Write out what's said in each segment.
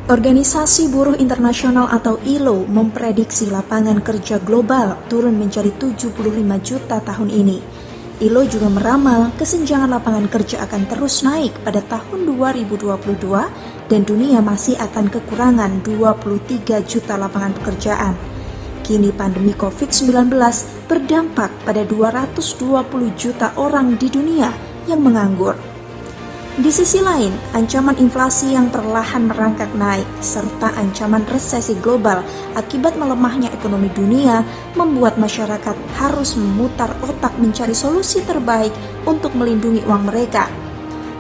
Organisasi Buruh Internasional atau ILO memprediksi lapangan kerja global turun menjadi 75 juta tahun ini. ILO juga meramal kesenjangan lapangan kerja akan terus naik pada tahun 2022 dan dunia masih akan kekurangan 23 juta lapangan pekerjaan. Kini pandemi COVID-19 berdampak pada 220 juta orang di dunia yang menganggur. Di sisi lain, ancaman inflasi yang perlahan merangkak naik serta ancaman resesi global akibat melemahnya ekonomi dunia membuat masyarakat harus memutar otak mencari solusi terbaik untuk melindungi uang mereka.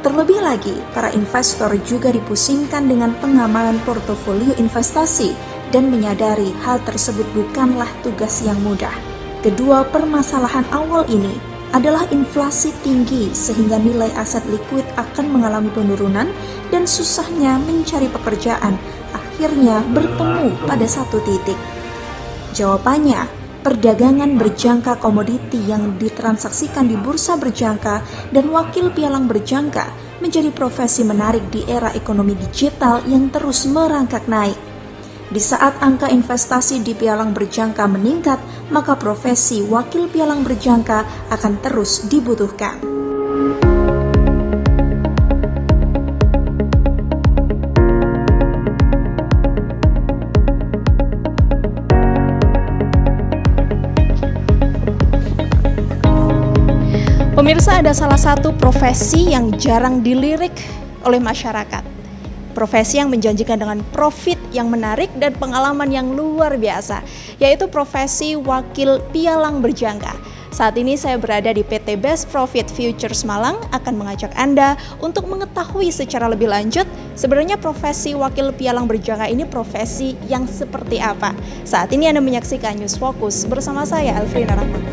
Terlebih lagi, para investor juga dipusingkan dengan pengamanan portofolio investasi dan menyadari hal tersebut bukanlah tugas yang mudah. Kedua permasalahan awal ini adalah inflasi tinggi sehingga nilai aset likuid akan mengalami penurunan dan susahnya mencari pekerjaan akhirnya bertemu pada satu titik. Jawabannya, perdagangan berjangka komoditi yang ditransaksikan di bursa berjangka dan wakil pialang berjangka menjadi profesi menarik di era ekonomi digital yang terus merangkak naik. Di saat angka investasi di pialang berjangka meningkat, maka profesi wakil pialang berjangka akan terus dibutuhkan. Pemirsa, ada salah satu profesi yang jarang dilirik oleh masyarakat. Profesi yang menjanjikan dengan profit yang menarik dan pengalaman yang luar biasa, yaitu profesi wakil pialang berjangka. Saat ini saya berada di PT Best Profit Futures Malang akan mengajak Anda untuk mengetahui secara lebih lanjut sebenarnya profesi wakil pialang berjangka ini profesi yang seperti apa. Saat ini Anda menyaksikan News Focus bersama saya Elfrina Rahman.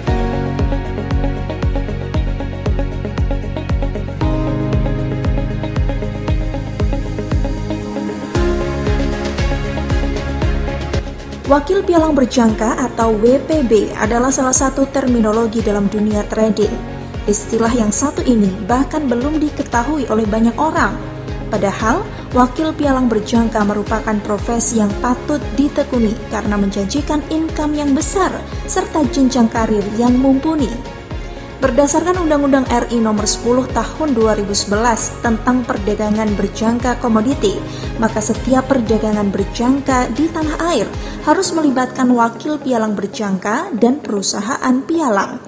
Wakil pialang berjangka atau WPB adalah salah satu terminologi dalam dunia trading. Istilah yang satu ini bahkan belum diketahui oleh banyak orang. Padahal, wakil pialang berjangka merupakan profesi yang patut ditekuni karena menjanjikan income yang besar serta jenjang karir yang mumpuni. Berdasarkan Undang-Undang RI Nomor 10 Tahun 2011 tentang perdagangan berjangka komoditi, maka setiap perdagangan berjangka di tanah air harus melibatkan wakil pialang berjangka dan perusahaan pialang.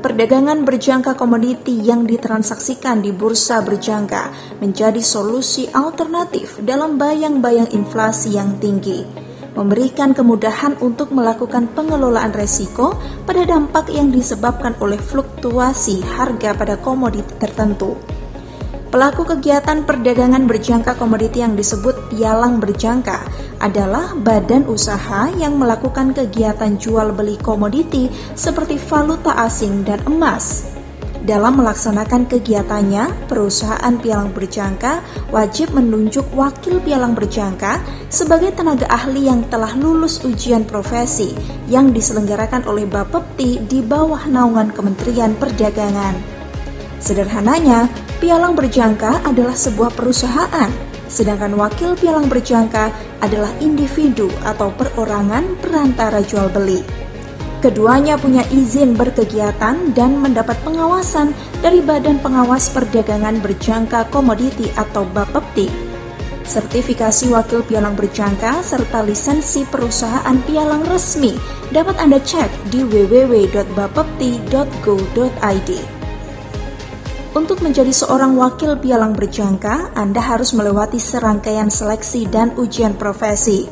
Perdagangan berjangka komoditi yang ditransaksikan di bursa berjangka menjadi solusi alternatif dalam bayang-bayang inflasi yang tinggi, memberikan kemudahan untuk melakukan pengelolaan resiko pada dampak yang disebabkan oleh fluktuasi harga pada komoditi tertentu. Pelaku kegiatan perdagangan berjangka komoditi yang disebut pialang berjangka adalah badan usaha yang melakukan kegiatan jual beli komoditi seperti valuta asing dan emas. Dalam melaksanakan kegiatannya, perusahaan pialang berjangka wajib menunjuk wakil pialang berjangka sebagai tenaga ahli yang telah lulus ujian profesi yang diselenggarakan oleh Bapepti di bawah naungan Kementerian Perdagangan. Sederhananya, pialang berjangka adalah sebuah perusahaan, sedangkan wakil pialang berjangka adalah individu atau perorangan perantara jual beli. Keduanya punya izin berkegiatan dan mendapat pengawasan dari Badan Pengawas Perdagangan Berjangka Komoditi atau Bapepti. Sertifikasi wakil pialang berjangka serta lisensi perusahaan pialang resmi dapat Anda cek di www.bapepti.go.id. Untuk menjadi seorang wakil pialang berjangka, Anda harus melewati serangkaian seleksi dan ujian profesi,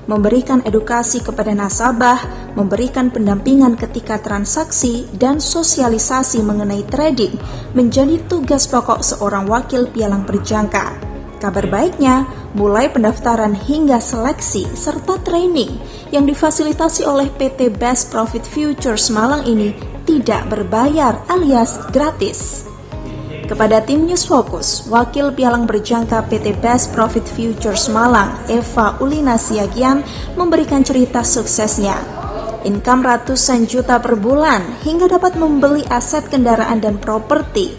memberikan edukasi kepada nasabah, memberikan pendampingan ketika transaksi, dan sosialisasi mengenai trading menjadi tugas pokok seorang wakil pialang berjangka. Kabar baiknya, mulai pendaftaran hingga seleksi serta training yang difasilitasi oleh PT Best Profit Futures Malang ini tidak berbayar alias gratis. Kepada tim News Focus, Wakil Pialang Berjangka PT Best Profit Futures Malang, Eva Ulina Siagian, memberikan cerita suksesnya. Income ratusan juta per bulan hingga dapat membeli aset kendaraan dan properti.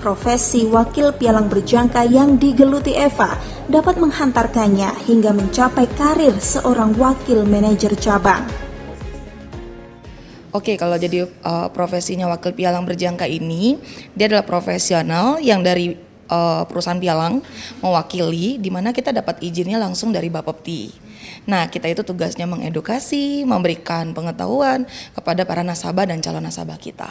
profesi wakil pialang berjangka yang digeluti Eva dapat menghantarkannya hingga mencapai karir seorang wakil manajer cabang. Oke, kalau jadi profesinya wakil pialang berjangka ini, dia adalah profesional yang dari perusahaan pialang mewakili, di mana kita dapat izinnya langsung dari Bapepti. Nah, kita itu tugasnya mengedukasi, memberikan pengetahuan kepada para nasabah dan calon nasabah kita.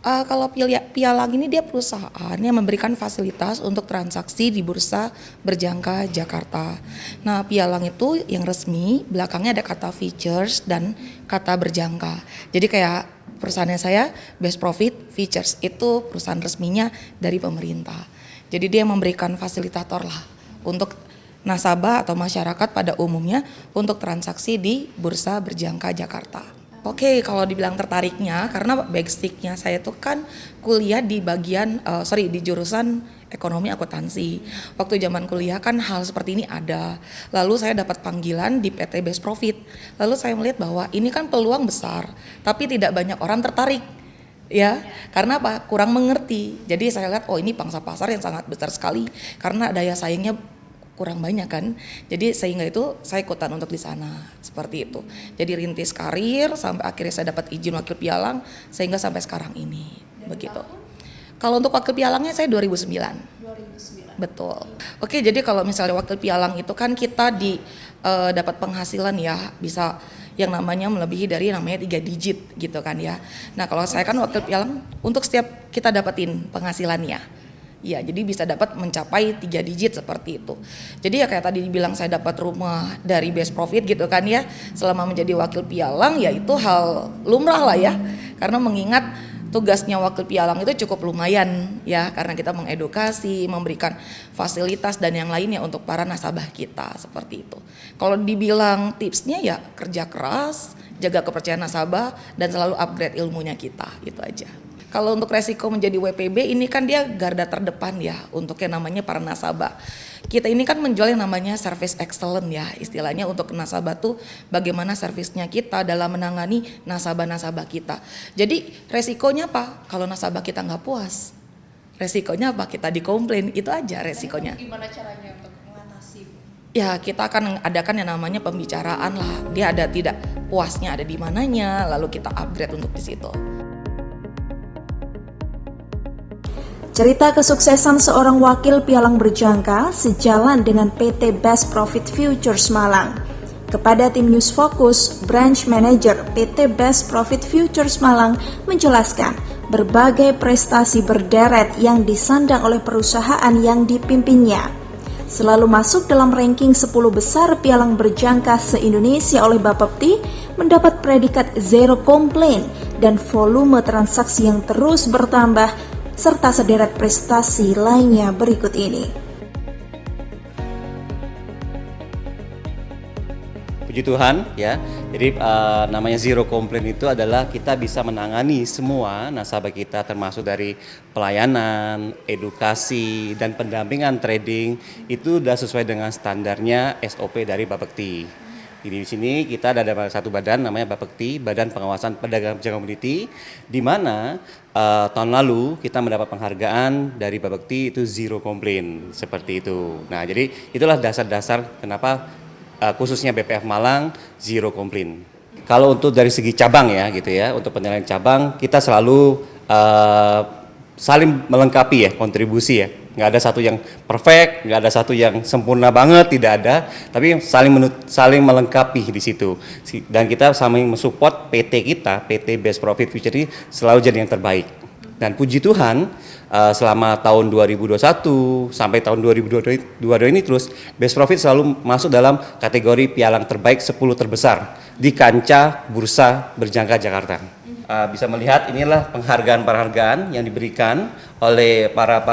Kalau pialang ini dia perusahaan yang memberikan fasilitas untuk transaksi di bursa berjangka Jakarta. Nah, pialang itu yang resmi, belakangnya ada kata features dan kata berjangka. Jadi kayak perusahaannya saya, Best Profit Features, itu perusahaan resminya dari pemerintah. Jadi dia memberikan fasilitator lah untuk nasabah atau masyarakat pada umumnya untuk transaksi di bursa berjangka Jakarta. Oke, kalau dibilang tertariknya karena basicnya saya tuh kan kuliah di di jurusan ekonomi akuntansi. Waktu zaman kuliah kan hal seperti ini ada. Lalu saya dapat panggilan di PT Best Profit. Lalu saya melihat bahwa ini kan peluang besar, tapi tidak banyak orang tertarik. Ya, karena apa? Kurang mengerti. Jadi saya lihat, oh ini pangsa pasar yang sangat besar sekali karena daya saingnya kurang banyak kan, jadi sehingga itu saya ikutan untuk di sana seperti itu. Jadi rintis karir sampai akhirnya saya dapat izin wakil pialang sehingga sampai sekarang ini begitu. Kalau untuk wakil pialangnya saya 2009. Betul. Oke, jadi kalau misalnya wakil pialang itu kan kita dapat penghasilan ya bisa yang namanya melebihi dari namanya 3 digit gitu kan ya. Nah kalau saya kan wakil pialang untuk setiap kita dapetin penghasilannya. Ya, jadi bisa dapat mencapai 3 digit seperti itu. Jadi ya kayak tadi dibilang saya dapat rumah dari Best Profit gitu kan ya. Selama menjadi wakil pialang ya itu hal lumrah lah ya. Karena mengingat tugasnya wakil pialang itu cukup lumayan ya. Karena kita mengedukasi, memberikan fasilitas dan yang lainnya untuk para nasabah kita seperti itu. Kalau dibilang tipsnya ya kerja keras, jaga kepercayaan nasabah dan selalu upgrade ilmunya kita, itu aja. Kalau untuk resiko menjadi WPB ini kan dia garda terdepan ya untuk yang namanya para nasabah. Kita ini kan menjual yang namanya service excellent ya istilahnya untuk nasabah tuh bagaimana servisnya kita dalam menangani nasabah-nasabah kita. Jadi resikonya apa? Kalau nasabah kita nggak puas, resikonya apa? Kita dikomplain, itu aja resikonya. Gimana caranya untuk mengatasi? Ya kita akan adakan yang namanya pembicaraan lah. Dia ada tidak puasnya ada di mananya, lalu kita upgrade untuk di situ. Cerita kesuksesan seorang wakil pialang berjangka sejalan dengan PT Best Profit Futures Malang. Kepada tim News Focus, Branch Manager PT Best Profit Futures Malang menjelaskan berbagai prestasi berderet yang disandang oleh perusahaan yang dipimpinnya. Selalu masuk dalam ranking 10 besar pialang berjangka se-Indonesia oleh Bapepti, mendapat predikat zero complaint dan volume transaksi yang terus bertambah serta sederet prestasi lainnya berikut ini. Puji Tuhan ya. Jadi namanya zero complaint itu adalah kita bisa menangani semua nasabah kita termasuk dari pelayanan, edukasi dan pendampingan trading itu sudah sesuai dengan standarnya SOP dari Bapepti. Di sini kita ada satu badan namanya Bapepti, Badan Pengawasan Pedagang Berjangka Komoditi, di mana tahun lalu kita mendapat penghargaan dari Bapepti itu zero complaint seperti itu. Nah, jadi itulah dasar-dasar kenapa khususnya BPF Malang zero complaint. Kalau untuk dari segi cabang ya gitu ya, untuk penilaian cabang kita selalu saling melengkapi ya kontribusi ya. Nggak ada satu yang perfect, nggak ada satu yang sempurna banget, tidak ada. Tapi saling melengkapi di situ. Dan kita saling mensupport PT kita, PT Best Profit Future ini selalu jadi yang terbaik. Dan puji Tuhan selama tahun 2021 sampai tahun 2022 ini terus Best Profit selalu masuk dalam kategori pialang terbaik 10 terbesar di kancah bursa berjangka Jakarta. Bisa melihat inilah penghargaan-penghargaan yang diberikan oleh para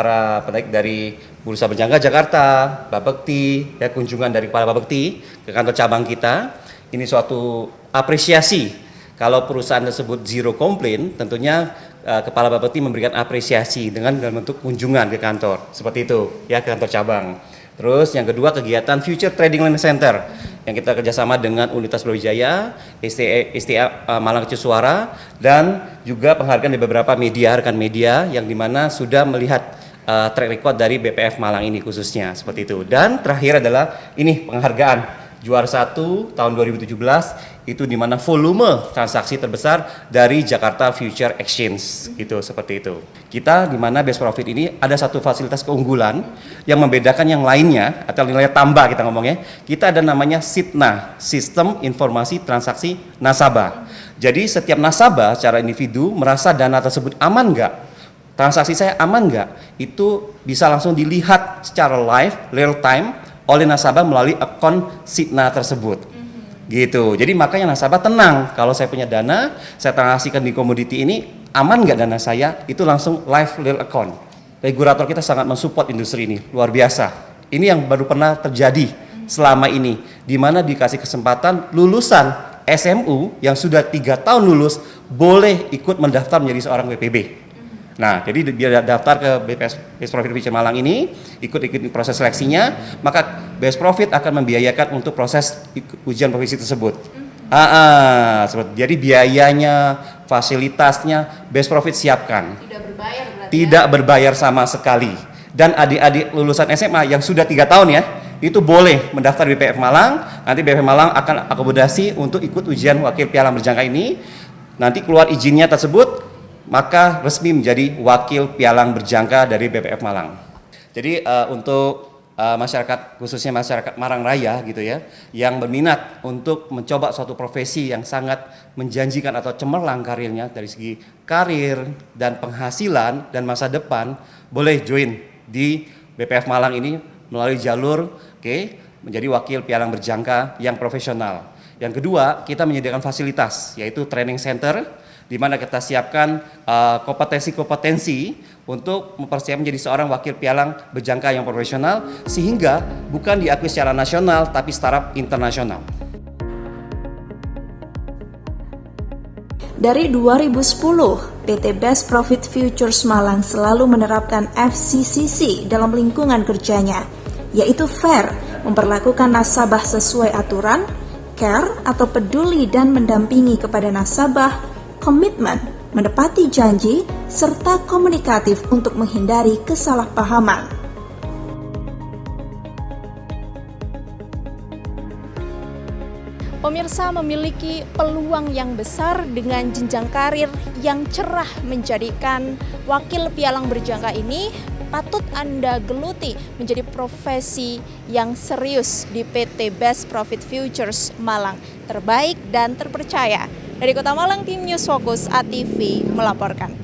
penaik dari Bursa Berjangka Jakarta, Bapepti, ya kunjungan dari para Bapepti ke kantor cabang kita. Ini suatu apresiasi. Kalau perusahaan tersebut zero complaint, tentunya Kepala Bapepti memberikan apresiasi dalam bentuk kunjungan ke kantor, seperti itu ya, ke kantor cabang. Terus yang kedua kegiatan Future Trading Learning Center yang kita kerjasama dengan Universitas Brawijaya, STA Malang Mercusuara dan juga penghargaan dari beberapa media, rekan media yang dimana sudah melihat track record dari BPF Malang ini khususnya seperti itu. Dan terakhir adalah ini penghargaan juara 1 tahun 2017 itu di mana volume transaksi terbesar dari Jakarta Future Exchange gitu, seperti itu. Kita di mana Best Profit ini ada satu fasilitas keunggulan yang membedakan yang lainnya atau nilai tambah kita ngomongnya. Kita ada namanya SITNA, Sistem Informasi Transaksi Nasabah. Jadi setiap nasabah secara individu merasa dana tersebut aman nggak, transaksi saya aman nggak, itu bisa langsung dilihat secara live, real time oleh nasabah melalui akun SITNA tersebut. Gitu. Jadi makanya nasabah tenang, kalau saya punya dana, saya transaksikan di komoditi ini, aman nggak dana saya, itu langsung live real account. Regulator kita sangat mensupport industri ini, luar biasa. Ini yang baru pernah terjadi selama ini, di mana dikasih kesempatan lulusan SMU yang sudah 3 tahun lulus, boleh ikut mendaftar menjadi seorang WPB. Nah, jadi biar daftar ke Best Profit Future Malang ini, ikut proses seleksinya, maka Best Profit akan membiayakan untuk proses ujian profesi tersebut. Jadi biayanya, fasilitasnya Best Profit siapkan. Tidak berbayar berarti. Tidak berbayar sama sekali. Dan adik-adik lulusan SMA yang sudah 3 tahun ya, itu boleh mendaftar di BPF Malang. Nanti BPF Malang akan akomodasi untuk ikut ujian wakil pialang berjangka ini. Nanti keluar izinnya tersebut, maka resmi menjadi wakil pialang berjangka dari BPF Malang. Jadi untuk masyarakat, khususnya masyarakat Malang Raya gitu ya, yang berminat untuk mencoba suatu profesi yang sangat menjanjikan atau cemerlang karirnya dari segi karir dan penghasilan dan masa depan, boleh join di BPF Malang ini melalui jalur menjadi wakil pialang berjangka yang profesional. Yang kedua, kita menyediakan fasilitas yaitu training center, di mana kita siapkan kompetensi-kompetensi untuk mempersiapkan menjadi seorang wakil pialang berjangka yang profesional, sehingga bukan diakui secara nasional tapi startup internasional. Dari 2010, PT Best Profit Futures Malang selalu menerapkan FCCC dalam lingkungan kerjanya, yaitu fair, memperlakukan nasabah sesuai aturan, care atau peduli dan mendampingi kepada nasabah, komitmen, menepati janji, serta komunikatif untuk menghindari kesalahpahaman. Pemirsa memiliki peluang yang besar dengan jenjang karir yang cerah, menjadikan wakil pialang berjangka ini patut Anda geluti menjadi profesi yang serius di PT Best Profit Futures Malang, terbaik dan terpercaya. Dari Kota Malang, tim News Focus ATV melaporkan.